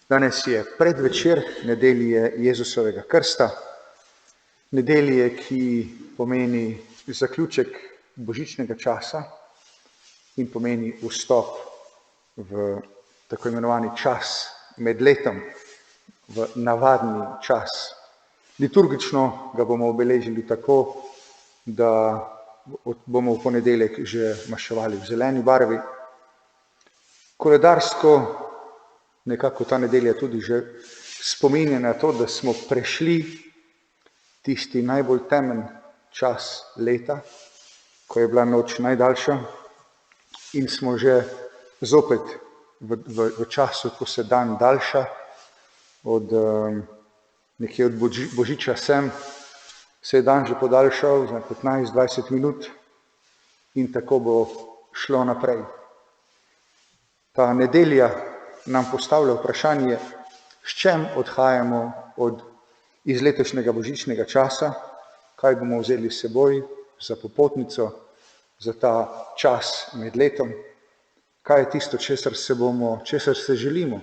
Danes je predvečer nedelje Jezusovega krsta, nedelje, ki pomeni zaključek božičnega časa in pomeni vstop v tako imenovani čas med letom, v navadni čas. Liturgično ga bomo obeležili tako, da bomo v ponedeljek že maševali v zeleni barvi. Koledarsko nekako ta nedelja tudi že spominja na to, da smo prešli tisti najbolj temen čas leta, ko je bila noč najdaljša in smo že zopet v času, ko se dan daljša, nekje od božiča sem, se je dan že podaljšal za 15-20 minut in tako bo šlo naprej. Ta nedelja nam postavlja vprašanje, s čem odhajamo iz letošnjega božičnega časa, kaj bomo vzeli s seboj za popotnico, za ta čas med letom, kaj je tisto, česar se želimo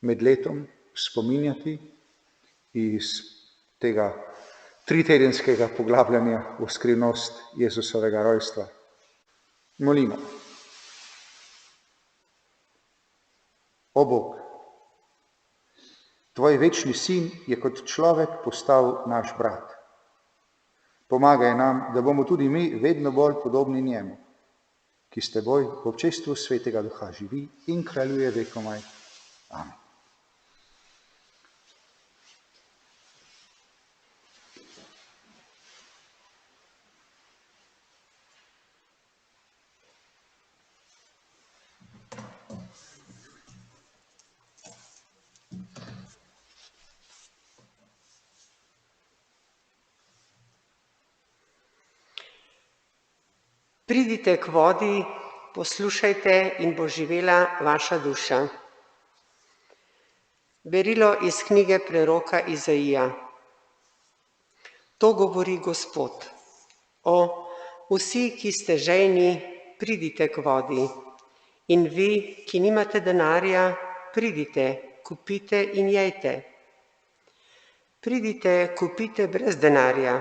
med letom spominjati iz tega tritedenskega poglabljanja v skrivnost Jezusovega rojstva. Molimo. O Bog, tvoj večni sin je kot človek postal naš brat. Pomagaj nam, da bomo tudi mi vedno bolj podobni njemu, ki s teboj v občestvu Svetega Duha živi in kraljuje vekomaj. Amen. Pridite k vodi, poslušajte in bo živela vaša duša. Berilo iz knjige preroka Izaija. To govori Gospod. O, vsi, ki ste žejni, pridite k vodi. In vi, ki nimate denarja, pridite, kupite in jejte. Pridite, kupite brez denarja,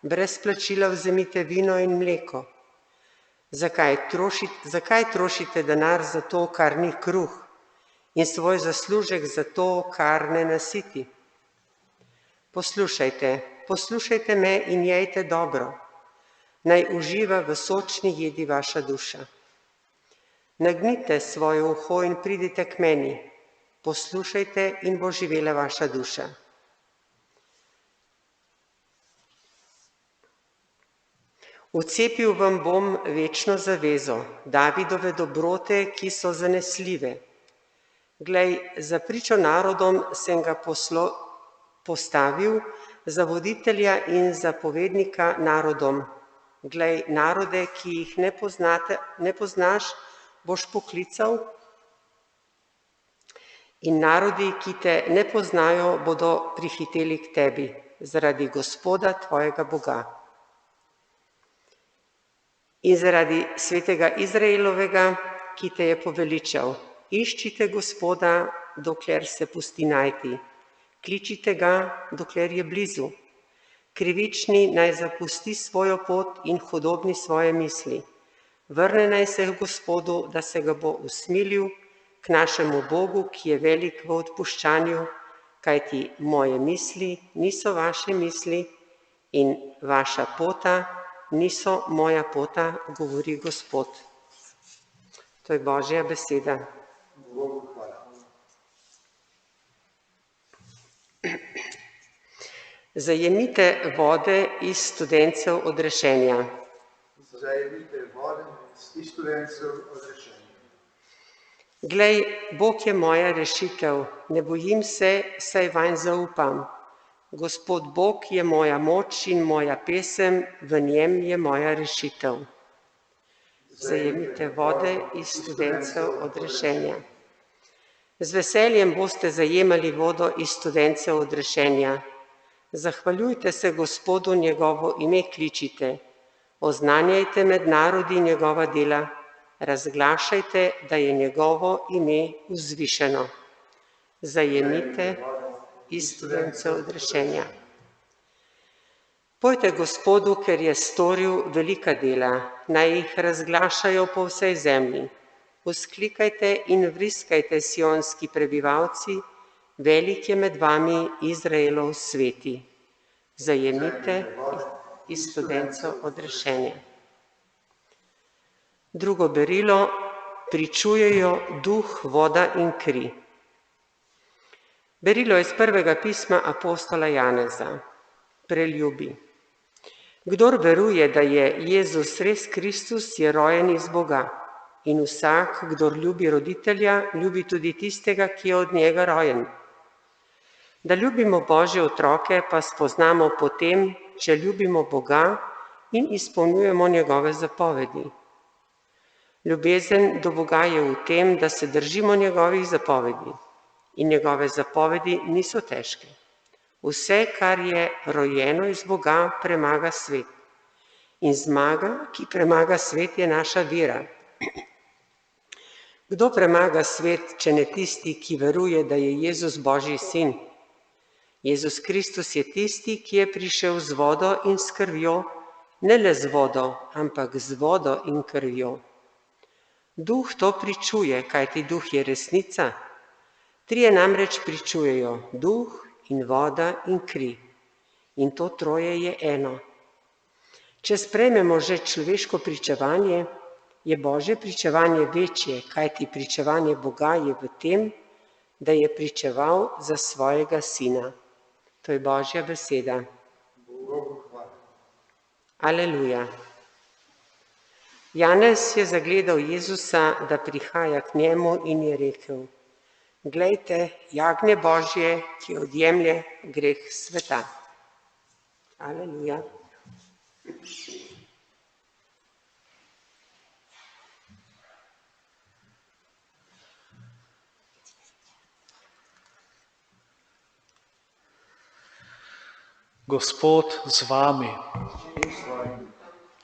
brez plačila vzemite vino in mleko. Zakaj trošite denar za to, kar ni kruh, in svoj zaslužek za to, kar ne nasiti? Poslušajte me in jejte dobro, naj uživa v sočni jedi vaša duša. Nagnite svoje uho in pridite k meni, poslušajte in bo živela vaša duša. Vcepil vam bom večno zavezo, Davidove dobrote, ki so zanesljive. Glej, za pričo narodom sem ga postavil, za voditelja in zapovednika narodom. Glej, narode, ki jih ne poznaš, boš poklical, in narodi, ki te ne poznajo, bodo prihiteli k tebi, zaradi Gospoda tvojega Boga. In zaradi svetega Izraelovega, ki te je poveličal, iščite Gospoda, dokler se pusti najti. Kličite ga, dokler je blizu. Krivični naj zapusti svojo pot in hudobni svoje misli. Vrne naj se k Gospodu, da se ga bo usmilil, k našemu Bogu, ki je velik v odpuščanju, kajti moje misli niso vaše misli in vaša pota niso moja pota, govori Gospod. To je Božja beseda. Zajemite vode iz studencev odrešenja. Glej, Bog je moja rešitev, ne bojim se, saj vanj zaupam. Gospod Bog je moja moč in moja pesem, v njem je moja rešitev. Zajemite vode iz studencev odrešenja. Z veseljem boste zajemali vodo iz studencev odrešenja. Zahvaljujte se Gospodu, njegovo ime kličite. Oznanjajte med narodi njegova dela. Razglašajte, da je njegovo ime vzvišeno. Zajemite iz studence odrešenja. Pojte Gospodu, ker je storil velika dela, naj jih razglašajo po vsej zemlji. Vzklikajte in vriskajte, sionski prebivalci, velik je med vami Izraelov sveti. Zajemite iz studence odrešenja. Drugo berilo, pričujejo duh, voda in kri. Berilo iz prvega pisma apostola Janeza. Preljubi. Kdor veruje, da je Jezus res Kristus, je rojen iz Boga. In vsak, kdor ljubi roditelja, ljubi tudi tistega, ki je od njega rojen. Da ljubimo Božje otroke, pa spoznamo po tem, če ljubimo Boga in izpolnjujemo njegove zapovedi. Ljubezen do Boga je v tem, da se držimo njegovih zapovedi. In njegove zapovedi niso težke. Vse, kar je rojeno iz Boga, premaga svet. In zmaga, ki premaga svet, je naša vera. Kdo premaga svet, če ne tisti, ki veruje, da je Jezus Božji sin? Jezus Kristus je tisti, ki je prišel z vodo in s krvjo, ne le z vodo, ampak z vodo in krvjo. Duh to pričuje, kajti duh je resnica. Trije namreč pričujejo, duh in voda in kri. In to troje je eno. Če sprejmemo že človeško pričevanje, je Božje pričevanje večje, kajti pričevanje Boga je v tem, da je pričeval za svojega sina. To je Božja beseda. Aleluja. Janez je zagledal Jezusa, da prihaja k njemu in je rekel: Glejte, jagnje Božje, ki odjemlje greh sveta. Aleluja. Gospod z vami.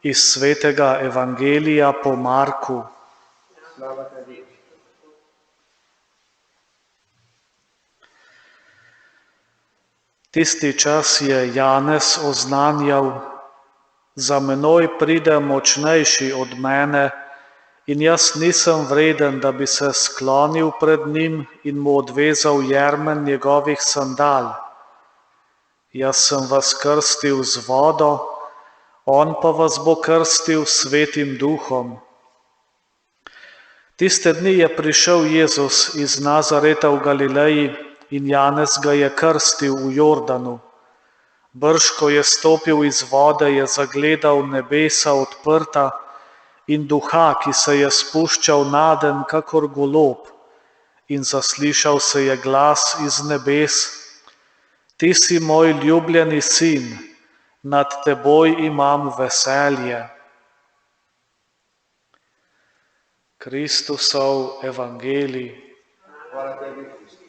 Iz svetega evangelija po Marku. Tisti čas je Janez oznanjal: Za menoj pride močnejši od mene in jaz nisem vreden, da bi se sklonil pred njim in mu odvezal jermen njegovih sandal. Jaz sem vas krstil z vodo, on pa vas bo krstil s Svetim Duhom. Tiste dni je prišel Jezus iz Nazareta v Galileji in Janez ga je krstil v Jordanu. Brž, ko je stopil iz vode, je zagledal nebesa odprta in duha, ki se je spuščal nadenj kakor golob, in zaslišal se je glas iz nebes: Ti si moj ljubljeni sin, nad teboj imam veselje. Kristusov evangelij. Hvala tebi, Kristus.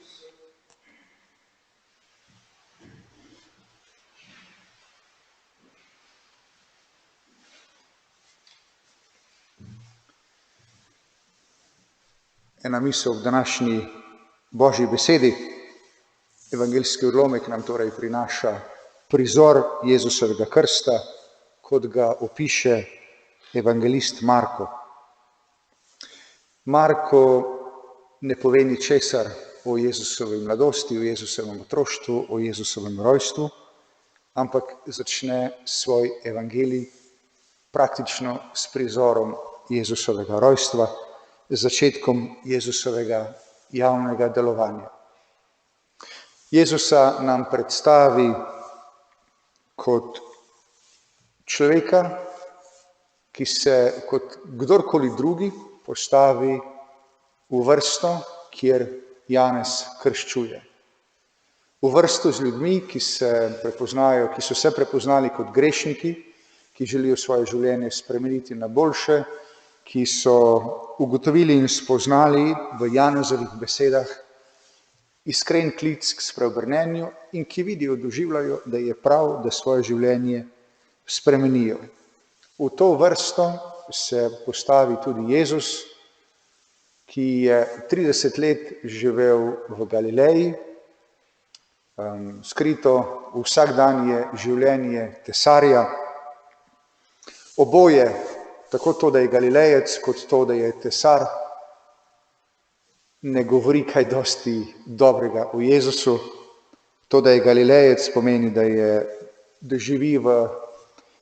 Ena misel v današnji Božji besedi. Evangeljski odlomek nam torej prinaša prizor Jezusovega krsta, kot ga opiše evangelist Marko. Marko ne pove ničesar o Jezusovi mladosti, o Jezusovem otroštvu, o Jezusovem rojstvu, ampak začne svoj evangelij praktično s prizorom Jezusovega rojstva, z začetkom Jezusovega javnega delovanja. Jezusa nam predstavi kot človeka, ki se kot kdorkoli drugi postavi v vrsto, kjer Janez krščuje. V vrsto z ljudmi, ki so se prepoznali kot grešniki, ki želijo svoje življenje spremeniti na boljše, ki so ugotovili in spoznali v Janezovih besedah iskren klic k spreobrnenju in ki vidijo, doživljajo, da je prav, da svoje življenje spremenijo. V to vrsto se postavi tudi Jezus, ki je 30 let živel v Galileji, skrito vsakdanje življenje tesarja. Oboje, tako to, da je Galilejec, kot to, da je tesar, ne govori kaj dosti dobrega o Jezusu. To, da je Galilejec, pomeni, da živi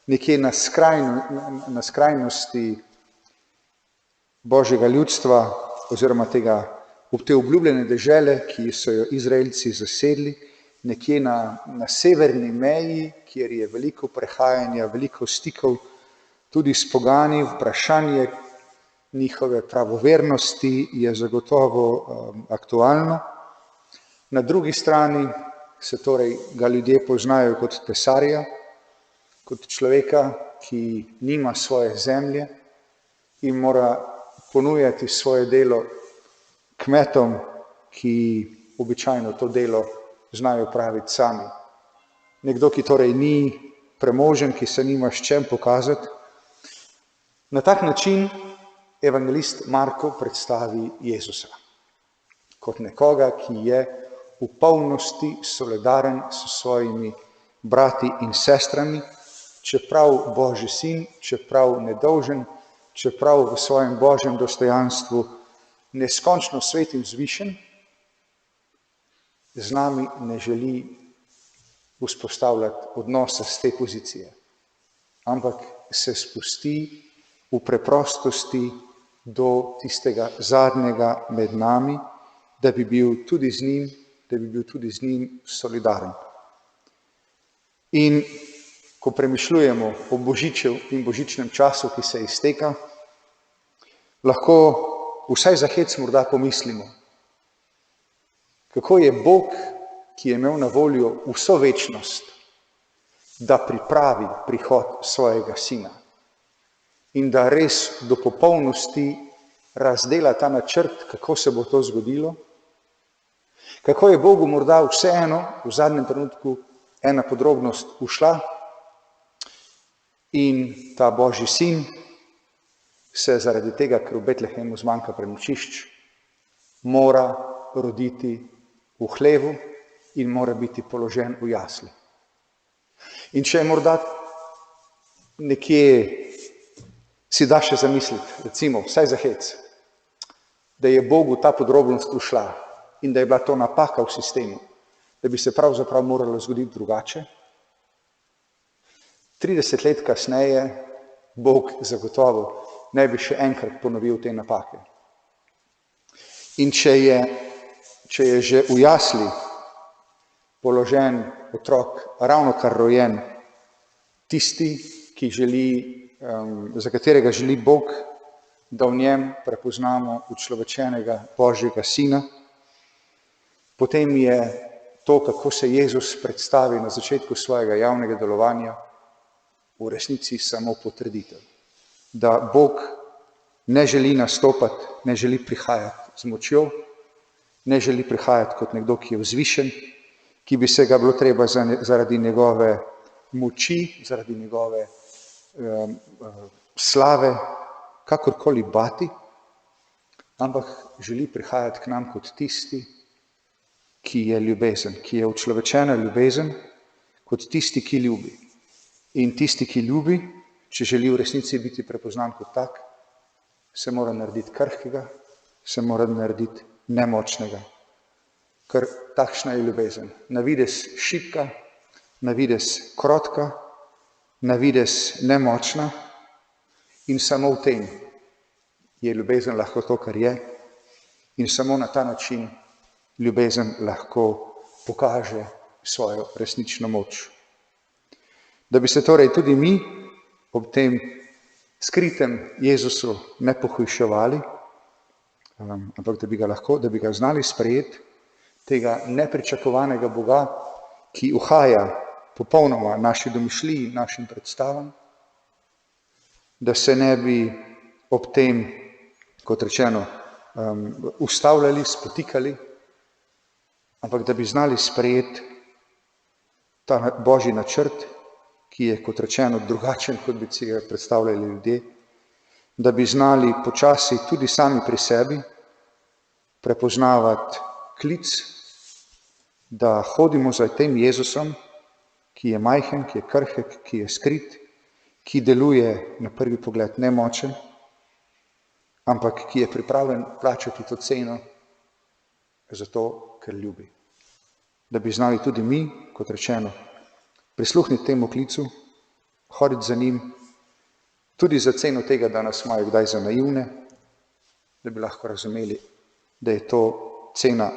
nekje na skrajnosti Božjega ljudstva oziroma te obljubljene dežele, ki so jo Izraelci zasedli, nekje na severni meji, kjer je veliko prehajanja, veliko stikov, tudi s pogani. Vprašanje njihove pravovernosti je zagotovo aktualno. Na drugi strani se torej ga ljudje poznajo kot tesarja, kot človeka, ki nima svoje zemlje in mora ponujati svoje delo kmetom, ki običajno to delo znajo praviti sami. Nekdo, ki torej ni premožen, ki se nima s čem pokazati. Na tak način evangelist Marko predstavi Jezusa kot nekoga, ki je v polnosti solidaren s svojimi brati in sestrami, čeprav Božji sin, čeprav nedolžen, čeprav v svojem Božjem dostojanstvu neskončno svet in vzvišen, z nami ne želi vzpostavljati odnosa z te pozicije, ampak se spusti v preprostosti do tistega zadnjega med nami, da bi bil tudi z njim solidaren. In ko premišljujemo o Božiču in božičnem času, ki se izteka, lahko vsaj za hec morda pomislimo, kako je Bog, ki je imel na voljo vso večnost, da pripravi prihod svojega sina in da res do popolnosti razdela ta načrt, kako se bo to zgodilo, kako je Bogu morda vseeno v zadnjem trenutku ena podrobnost ušla in ta Božji sin se zaradi tega, ker v Betlehemu zmanjka prenočišč, mora roditi v hlevu in mora biti položen v jasli. In če je morda nekje si da še zamisliti, recimo, vsaj za hec, da je Bogu ta podrobnost ušla in da je bila to napaka v sistemu, da bi se pravzaprav moralo zgoditi drugače. 30 let kasneje Bog zagotovo ne bi še enkrat ponovil te napake. In če je že v jasli položen otrok, ravnokar rojen, tisti, za katerega želi Bog, da v njem prepoznamo učlovečenega Božjega sina, potem je to, kako se Jezus predstavi na začetku svojega javnega delovanja, v resnici samo potrditev, da Bog ne želi nastopati, ne želi prihajati z močjo, ne želi prihajati kot nekdo, ki je vzvišen, ki bi se ga bilo treba zaradi njegove moči, zaradi njegove slave, kakorkoli bati, ampak želi prihajati k nam kot tisti, ki je ljubezen, ki je učlovečena ljubezen, kot tisti, ki ljubi. In tisti, ki ljubi, če želi v resnici biti prepoznan kot tak, se mora narediti krhkega, se mora narediti nemočnega. Ker takšna je ljubezen. Na videz šibka, na videz krotka, na videz nemočna in samo v tem je ljubezen lahko to, kar je, in samo na ta način ljubezen lahko pokaže svojo resnično moč. Da bi se torej tudi mi ob tem skritem Jezusu ne pohujševali, ampak da bi ga znali sprejeti, tega nepričakovanega Boga, ki uhaja popolnoma naši domišljiji, našim predstavam, da se ne bi ob tem, kot rečeno, ustavljali, spotikali, ampak da bi znali sprejeti ta Božji načrt, ki je, kot rečeno, drugačen, kot bi si ga predstavljali ljudje, da bi znali počasi tudi sami pri sebi prepoznavati klic, da hodimo za tem Jezusom, ki je majhen, ki je krhek, ki je skrit, ki deluje na prvi pogled nemočen, ampak ki je pripravljen plačati to ceno, zato ker ljubi. Da bi znali tudi mi, kot rečeno, prisluhniti temu klicu, hoditi za njim, tudi za ceno tega, da nas imajo kdaj za naivne, da bi lahko razumeli, da je to cena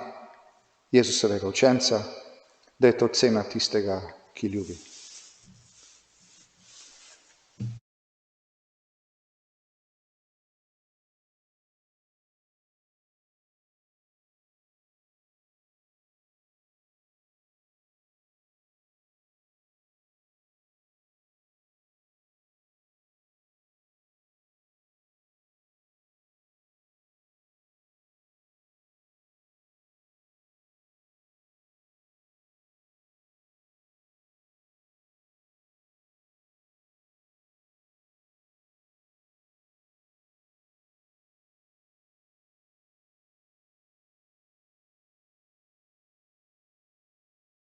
Jezusovega učenca, da je to cena tistega, ki ljubi.